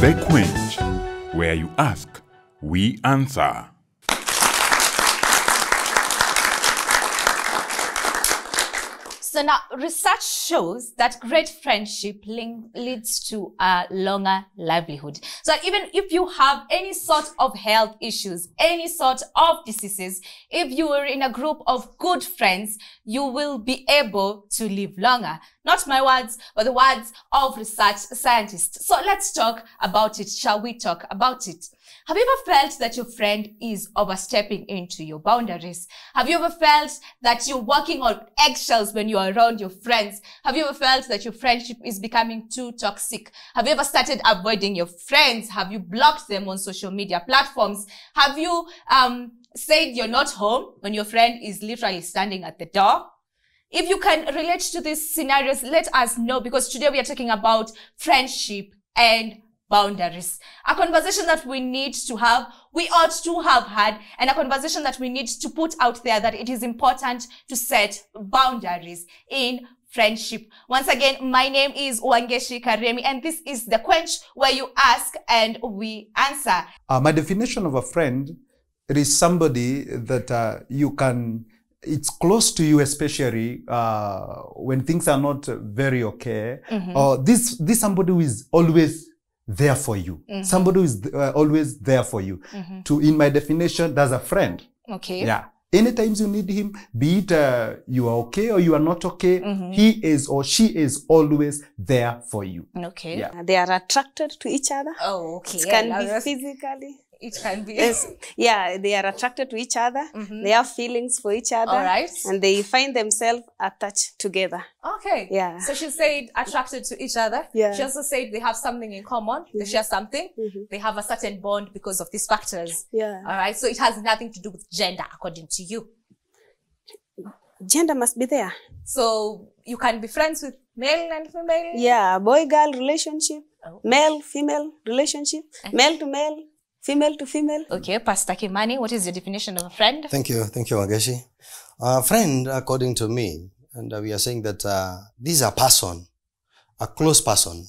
The Quench, where you ask, we answer. So now, research shows that great friendship leads to a longer livelihood. So even if you have any sort of health issues, any sort of diseases, if you are in a group of good friends, you will be able to live longer. Not my words, but the words of research scientists. So let's talk about it. Shall we talk about it? Have you ever felt that your friend is overstepping into your boundaries? Have you ever felt that you're walking on eggshells when you're around your friends? Have you ever felt that your friendship is becoming too toxic? Have you ever started avoiding your friends? Have you blocked them on social media platforms? Have you said you're not home when your friend is literally standing at the door? If you can relate to these scenarios, let us know, because today we are talking about friendship and boundaries. A conversation that we need to have, we ought to have had, and a conversation that we need to put out there, that it is important to set boundaries in friendship. Once again, my name is Wangeshi Karemi, and this is The Quench, where you ask and we answer. My definition of a friend, it is somebody that you can, it's close to you, especially when things are not very okay. Or this somebody who is always there for you. Somebody who is always there for you. In my definition, that's a friend. Okay. Yeah. Anytime you need him, be it you are okay or you are not okay, he is or she is always there for you. Okay. Yeah. They are attracted to each other. Oh, okay. It can be physically. It can be. Yes. Yeah, they are attracted to each other. They have feelings for each other. All right. And they find themselves attached together. Okay. Yeah. So she said attracted to each other. Yeah. She also said they have something in common. They share something. They have a certain bond because of these factors. Yeah. All right. So it has nothing to do with gender, according to you. Gender must be there. So you can be friends with male and female? Yeah, boy-girl relationship, Oh. male-female relationship, male to male, female to female. Okay, Pastor Kimani, what is your definition of a friend? Thank you, Wangeshi. Friend, according to me, and we are saying that this is a person, a close person,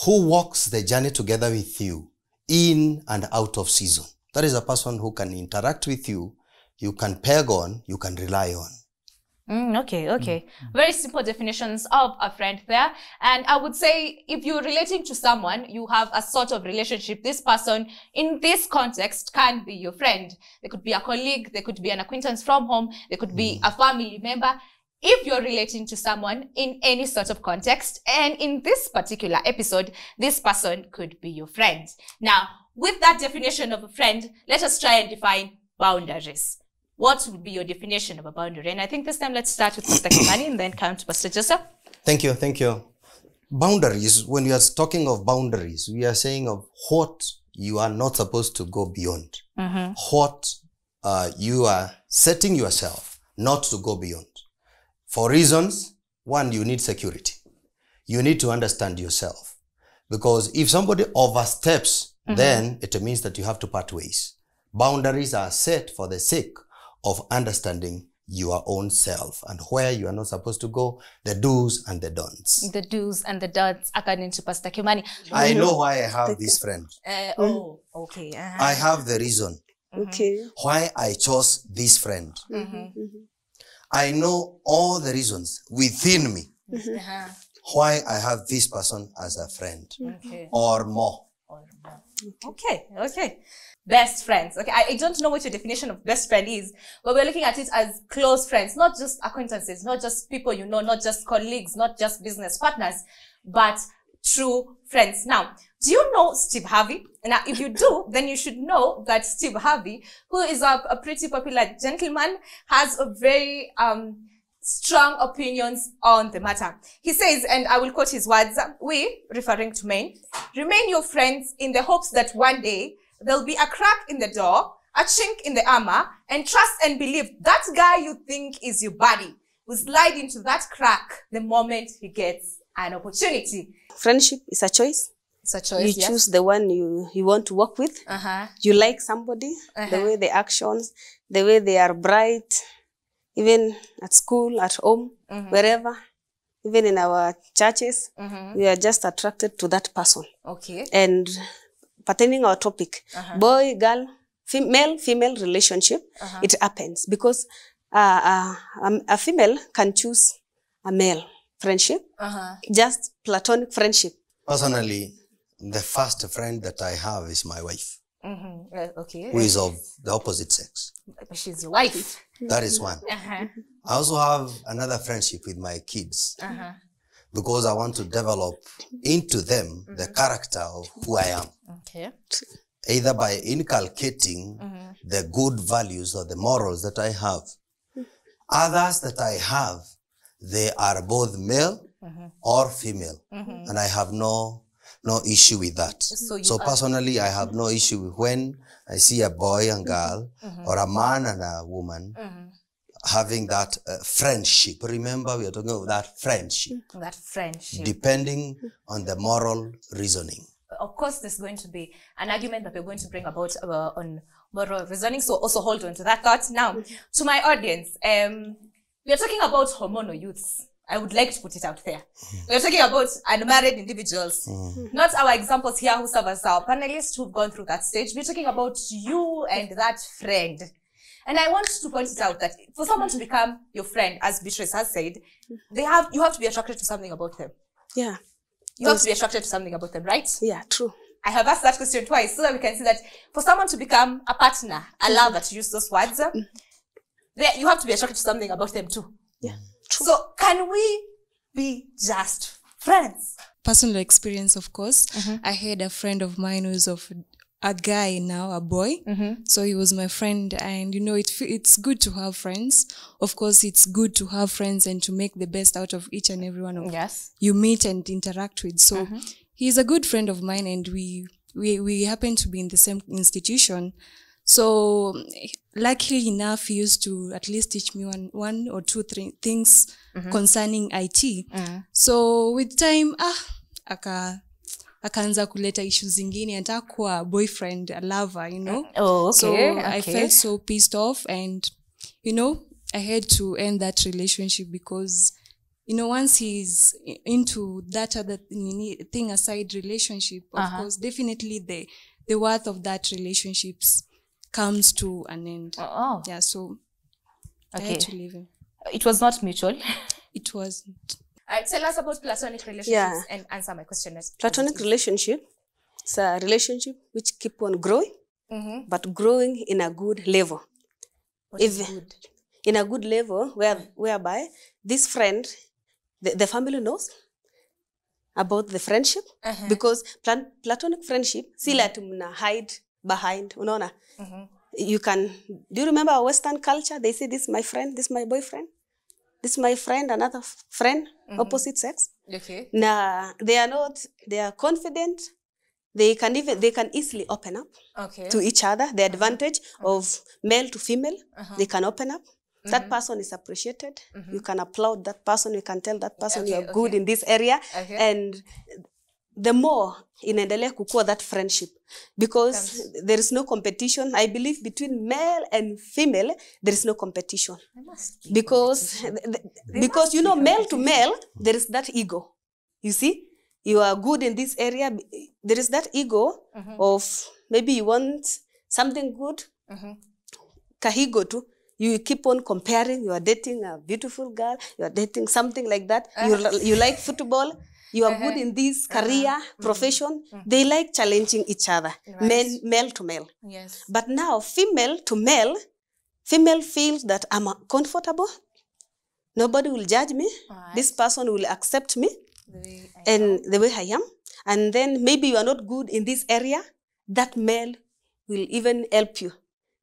who walks the journey together with you in and out of season. That is a person who can interact with you, you can peg on, you can rely on. Okay. Very simple definitions of a friend there. And I would say if you're relating to someone, you have a sort of relationship. This person in this context can be your friend. They could be a colleague. They could be an acquaintance from home. They could be a family member. If you're relating to someone in any sort of context, and in this particular episode, this person could be your friend. Now, with that definition of a friend, let us try and define boundaries. What would be your definition of a boundary? And I think this time let's start with Pastor Kimani and then come to Pastor Joseph. Thank you. Boundaries, when we are talking of boundaries, we are saying of what you are not supposed to go beyond. What you are setting yourself not to go beyond. For reasons, one, you need security. You need to understand yourself. Because if somebody oversteps, then it means that you have to part ways. Boundaries are set for the sake of understanding your own self and where you are not supposed to go, the do's and the don'ts. The do's and the don'ts, according to Pastor Kimani. I know why I have this friend. Okay. I have the reason why I chose this friend. I know all the reasons within me why I have this person as a friend or more. Okay. Best friends. Okay, I don't know what your definition of best friend is, but we're looking at it as close friends, not just acquaintances, not just people you know, not just colleagues, not just business partners, but true friends. Now, do you know Steve Harvey? Now, if you do, then you should know that Steve Harvey, who is a pretty popular gentleman, has a very strong opinions on the matter. He says, and I will quote his words, we, referring to men, remain your friends in the hopes that one day there'll be a crack in the door, a chink in the armor, and trust and believe that guy you think is your buddy will slide into that crack the moment he gets an opportunity. Friendship is a choice. It's a choice, You choose the one you want to work with. You like somebody, the way they actions, the way they are bright, even at school, at home, wherever. even in our churches, we are just attracted to that person. Okay. And pertaining our topic, boy, girl, male, female relationship, it happens because a female can choose a male friendship, just platonic friendship. Personally, the first friend that I have is my wife, Okay. who is of the opposite sex. She's your wife. That is one. I also have another friendship with my kids because I want to develop into them the character of who I am. Okay. Either by inculcating the good values or the morals that I have. Others that I have, they are both male or female. And I have no issue with that. So personally, I have no issue with when I see a boy and girl or a man and a woman having that friendship. Remember, we are talking about that friendship. That friendship. Depending on the moral reasoning. Of course, there's going to be an argument that we're going to bring about on moral reasoning. So also hold on to that thought. Now, to my audience, we are talking about hormonal youths. I would like to put it out there. We're talking about unmarried individuals, not our examples here who serve as our panelists who've gone through that stage. We're talking about you and that friend. And I want to point it out that for someone to become your friend, as Beatrice has said, you have to be attracted to something about them. Yeah. You have to be attracted to something about them, right? Yeah, true. I have asked that question twice so that we can see that for someone to become a partner, a lover, to use those words, you have to be attracted to something about them too. Yeah, true. So can we be just friends? Personal experience, of course. I had a friend of mine who's of a guy now, a boy. So he was my friend, and you know, it's good to have friends. Of course, it's good to have friends and to make the best out of each and every one of you meet and interact with. So he's a good friend of mine, and we happen to be in the same institution. So luckily enough, he used to at least teach me one or two things concerning IT. So with time, akaanza kuleta issues zingine, anataka kuwa boyfriend, a lover, you know. So I felt so pissed off, and you know, I had to end that relationship because, you know, once he's into that other thing aside relationship, of course, definitely the worth of that relationships comes to an end. Yeah, so I had to leave him. It was not mutual. It wasn't. Tell us about platonic relationships and answer my question. Platonic relationship is a relationship which keep on growing, but growing in a good level. What is good? In a good level whereby this friend, the family knows about the friendship, because platonic friendship, si lati mna hide behind, unaona. You can, do you remember our Western culture? They say, this is my friend, this is my boyfriend. This is my friend, another friend, opposite sex. Okay. Now, they are confident. They can easily open up to each other. The advantage of male to female, they can open up. That person is appreciated. You can applaud that person. You can tell that person you are good in this area. And the more inaendelea kukua that friendship, because there is no competition. I believe between male and female, there is no competition. Because you know, male to male, there is that ego. You see, you are good in this area. There is that ego of maybe you want something good. Kahigo too. You keep on comparing. You are dating a beautiful girl. You are dating something like that. You like football. You are good in this career, profession. They like challenging each other, male to male. Yes. But now, female to male, female feels that I'm comfortable. Nobody will judge me. This person will accept me the way I am. And then maybe you are not good in this area. That male will even help you.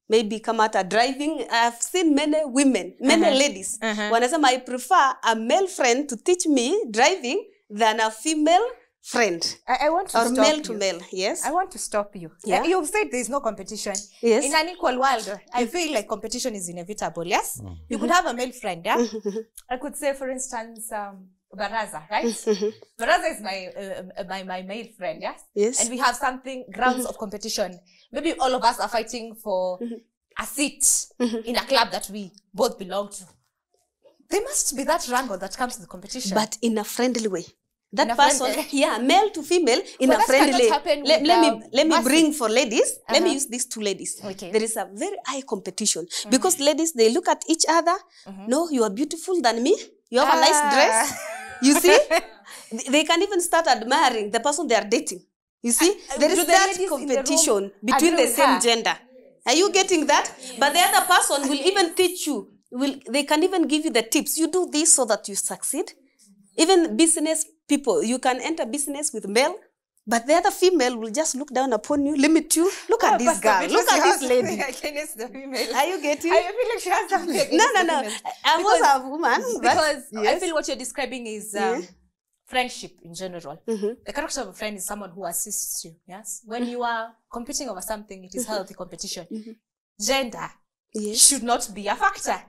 Maybe come out at driving. I've seen many women, many ladies. Wanasema, I prefer a male friend to teach me driving than a female friend. I want to or stop male you. to male. Yes. I want to stop you. Yeah. You've said there is no competition. Yes. In an equal world, I feel like competition is inevitable. Yes. You could have a male friend. Yeah. I could say, for instance, Baraza, right? Baraza is my male friend. Yes. Yes. And we have something grounds of competition. Maybe all of us are fighting for a seat in a club that we both belong to. There must be that wrangle that comes to the competition. But in a friendly way. That In a person, friendly- male to female, in But a that friendly cannot way. happen Let me with, bring for ladies. Let me Uh-huh. use these two ladies. Okay. There is a very high competition because ladies, they look at each other. No, you are beautiful than me. You have a nice dress. You see? They can even start admiring the person they are dating. You see? There do is the that ladies in the room competition between agree the with same her? gender. Are you getting that? But the other person will even teach you. They can even give you the tips. You do this so that you succeed. Even business people, you can enter business with male, but the other female will just look down upon you, limit you. Look at this girl. Look at this lady. Against the female. Are you getting? I feel like she has something against No. the female. I was a woman. Because I yes. feel what you're describing is friendship in general. The character of a friend is someone who assists you. Yes, when you are competing over something, it is healthy competition. Gender should not be a factor.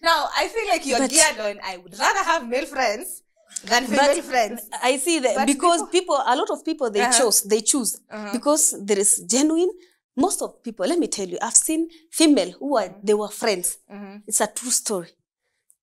Now, I feel like you're geared on. I would rather have male friends than female friends. I see that But because a lot of people, they choose because there is genuine. Most of people, let me tell you, I've seen female they were friends. It's a true story.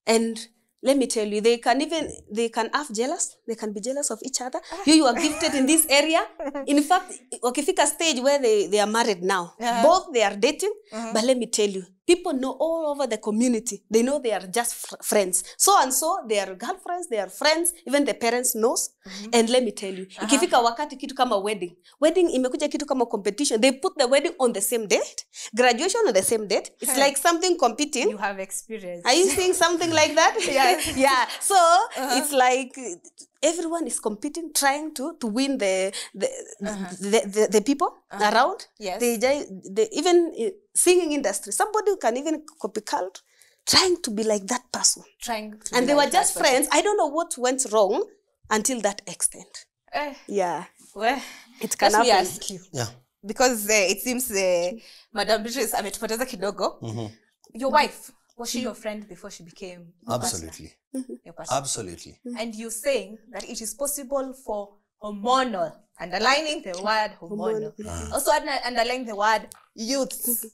And let me tell you, they can have jealous. They can be jealous of each other. You are gifted in this area. In fact, wakifika stage where they are married now. Both they are dating. But let me tell you, people know all over the community. They know they are just friends. So and so, they are girlfriends, they are friends. Even the parents knows. And let me tell you, ikifika wakati kitu kama wedding. Wedding imekuja kitu kama competition. They put the wedding on the same date. Graduation on the same date. It's like something competing. You have experience. Are you seeing something like that? Yeah. So it's like everyone is competing, trying to win the people around. Yes. They even singing industry. Somebody can even copy cult, trying to be like that person. And they were just friends. I don't know what went wrong until that extent. Yeah. Well, it can let me happen. ask you. Yeah. Because it seems Madam Beatrice ametupoteza kidogo. Your wife, was she your friend before she became your Absolutely. your partner? Absolutely. And you're saying that it is possible for hormonal, underlining the word hormonal, also underlining the word youth,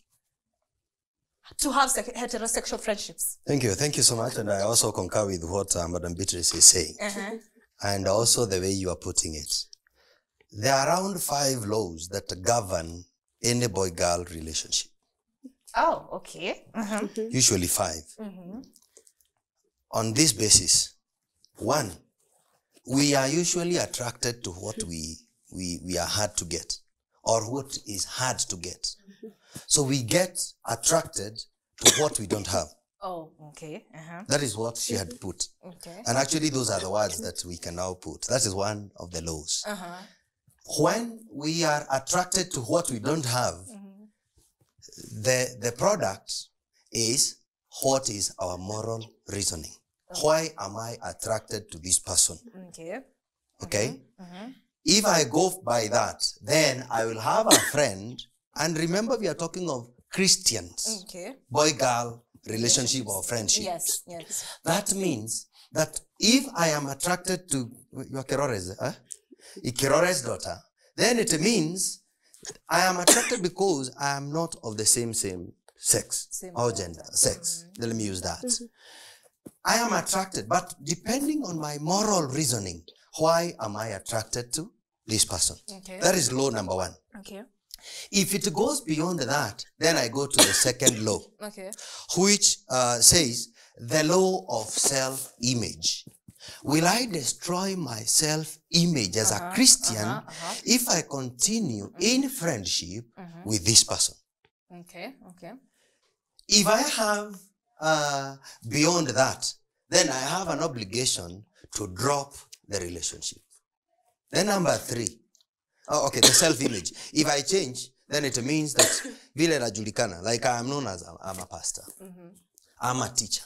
to have heterosexual friendships. Thank you. Thank you so much. And I also concur with what Madam Beatrice is saying. And also the way you are putting it. There are around 5 laws that govern any boy-girl relationship. Oh, okay. Usually 5. On this basis, 1, we are usually attracted to what we are hard to get, or what is hard to get. So we get attracted to what we don't have. Oh, okay. That is what she had put. Okay. And actually those are the words that we can now put. That is one of the laws. When we are attracted to what we don't have, the product is what is our moral reasoning. Why am I attracted to this person? Okay? If I go by that, then I will have a friend. And remember, we are talking of Christians. Boy-girl relationship or friendship. Yes. That means that if I am attracted to your Kirore's daughter, then it means I am attracted because I am not of the same sex or gender, sex. Let me use that. I am attracted, but depending on my moral reasoning, why am I attracted to this person? That is law number 1. If it goes beyond that, then I go to the second law, which says the law of self-image. Will I destroy my self-image as a Christian if I continue in friendship with this person? If I have beyond that, then I have an obligation to drop the relationship. Then number 3. The self-image. If I change, then it means that vile najulikana, like I am known as I'm a pastor. I'm a teacher.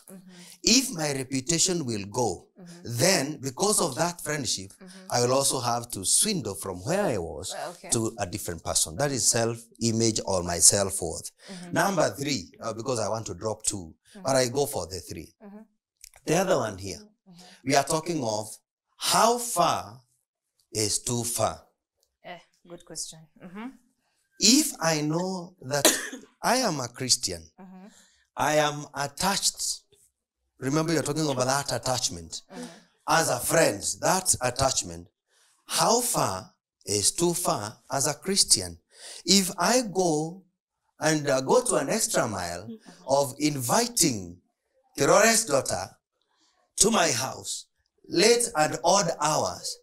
If my reputation will go, then because of that friendship, I will also have to swindle from where I was to a different person. That is self-image or my self-worth. Number 3, because I want to drop 2, but I go for the 3. The other one here, we are talking of how far is too far. Good question. If I know that I am a Christian, I am attached remember you're talking about that attachment. As a friend, that attachment, how far is too far as a Christian? If I go and go to an extra mile of inviting Kirore's daughter to my house, late and odd hours,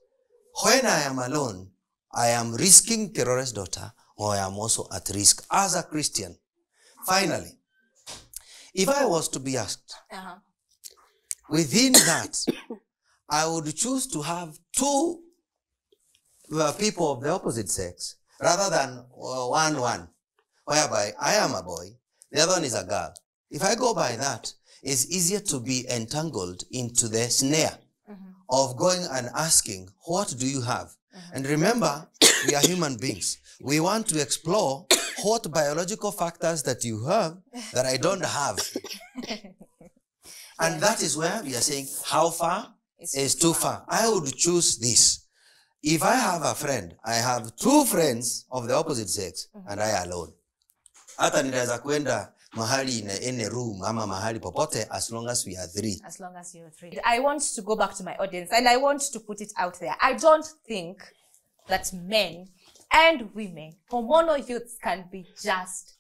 when I am alone, I am risking Kirore's daughter, or I am also at risk as a Christian. Finally, if I was to be asked, within that, I would choose to have two people of the opposite sex rather than one, whereby I am a boy, the other one is a girl. If I go by that, it's easier to be entangled into the snare of going and asking, what do you have? And remember, we are human beings. We want to explore what biological factors that you have that I don't have. And that is where we are saying, how far is too far? I would choose this. If I have a friend, I have two friends of the opposite sex, and I alone. Hata ninaweza kwenda mahali in a room, ama mahali popote, as long as we are three. As long as you're three. I want to go back to my audience, and I want to put it out there. I don't think that men and women, hormonal youths, can be just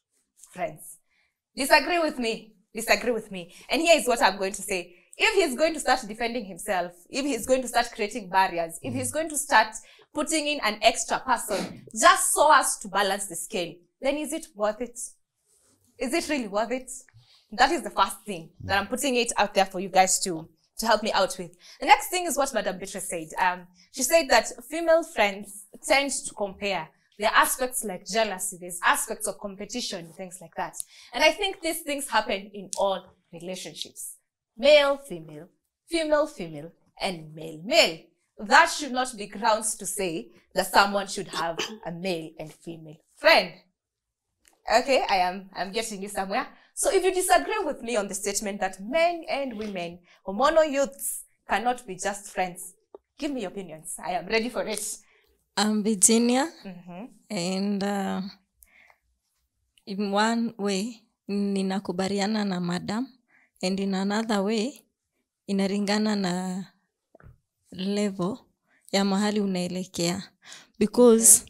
friends. Disagree with me. Disagree with me. And here is what I'm going to say. If he's going to start defending himself, if he's going to start creating barriers, if he's going to start putting in an extra person just so as to balance the scale, then is it worth it? Is it really worth it? That is the first thing that I'm putting it out there for you guys to help me out with. The next thing is what Madam Beatrice said. She said that female friends tend to compare. There are aspects like jealousy, there's aspects of competition, things like that. And I think these things happen in all relationships. Male, female, female, female, and male, male. That should not be grounds to say that someone should have a male and female friend. Okay, I'm getting you somewhere. So if you disagree with me on the statement that men and women, hormonal youths, cannot be just friends, give me your opinions. I am ready for it. I'm Virginia, and in one way, ninakubaliana na madam, and in another way, inaringana na level ya mahali unaelekea. Because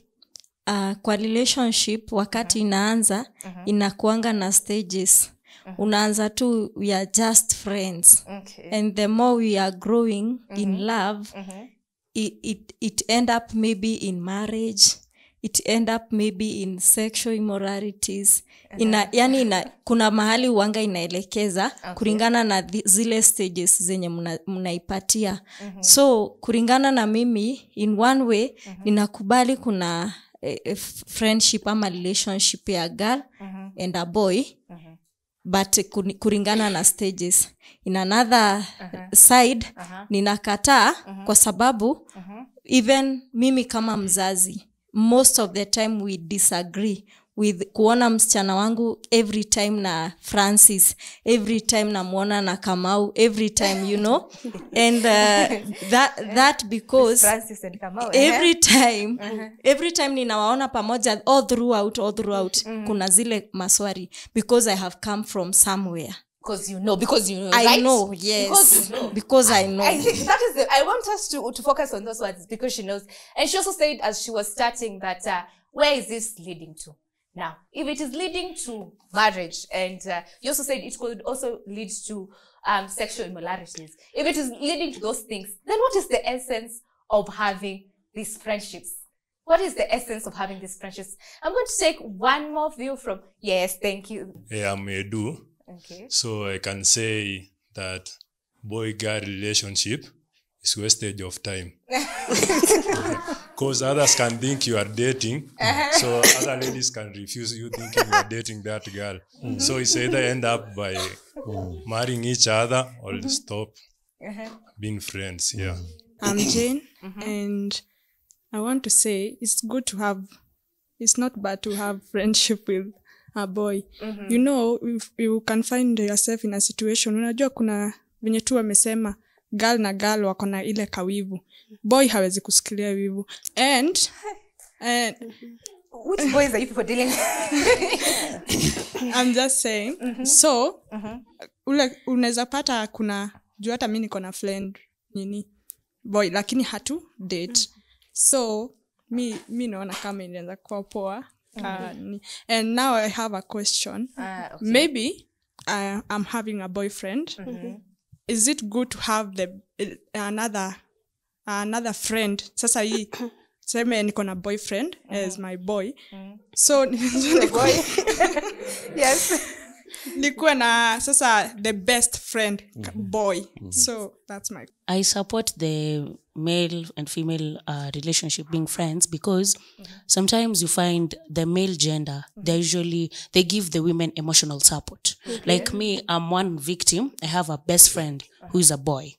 kwa relationship, wakati inaanza, inakuanga na stages. Unaanza tu, we are just friends. And the more we are growing in love, it end up maybe in marriage, it end up maybe in sexual immoralities. Kuna mahali uanga inaelekeza kuringana na zile stages zenye mnaipatia. So kuringana na mimi, in one way, ninakubali kuna friendship ama relationship ya girl and a boy, but kuringana na stages. In another side, ninakataa kwa sababu even mimi kama mzazi, most of the time we disagree with kuona msichana wangu every time na Francis, every time na muona na Kamau, every time, you know. And that because Francis and Kamau, every time ninawaona pamoja all throughout kuna zile maswari because I have come from somewhere. Because you know, I right? know, yes. Because I know. I think that is I want us to focus on those words because she knows. And she also said as she was starting that, where is this leading to? Now, if it is leading to marriage, and you also said it could also lead to sexual immoralities. If it is leading to those things, then what is the essence of having these friendships? What is the essence of having these friendships? I'm going to take one more view from, yes, thank you. Yeah, I'm Edu. Okay. So I can say that boy-girl relationship is wastage of time. Because others can think you are dating, so other ladies can refuse you thinking you are dating that girl. So it's either end up by marrying each other or stop being friends. Yeah. I'm Jane, and I want to say it's not bad to have friendship with a boy. You know, if you can find yourself in a situation, unajua kuna venye tu wamesema girl na girl wako na ile kawivu. Boy hawezi kusikilia wivu. And which boys are you people dealing with? I'm just saying. So, unaweza pata kuna juu hata mimi niko na friend nini boy lakini hatu date. So, mi naona kama inaweza kuwa poa. And now I have a question. Okay. Maybe I'm having a boyfriend. Is it good to have another friend? Sasa hii sema niko na boyfriend as my boy. So the boy. Yes. Nikuwa na sasa the best friend boy. So that's my. I support the male and female relationship being friends because sometimes you find the male gender, they give the women emotional support. Like me, I'm one victim. I have a best friend who is a boy.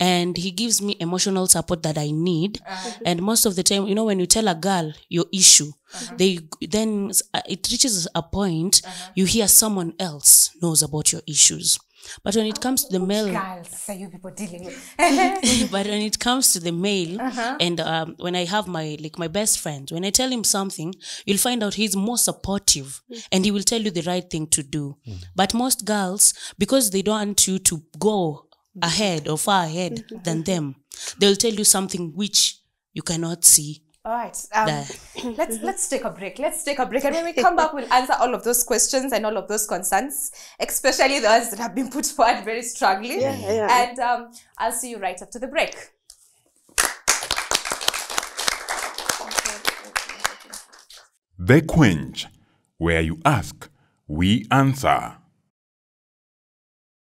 And he gives me emotional support that I need. And most of the time, you know, when you tell a girl your issue, then it reaches a point you hear someone else knows about your issues. But when it comes to the male, girls are you people dealing with? but when it comes to the male, and when I have my best friend, when I tell him something, you'll find out he's more supportive, and he will tell you the right thing to do. But most girls, because they don't want you to go ahead or far ahead than them, they'll tell you something which you cannot see. All right. Let's take a break. And when we come back, we'll answer all of those questions and all of those concerns, especially the ones that have been put forward very strongly. And I'll see you right after the break. The Quench, where you ask, we answer.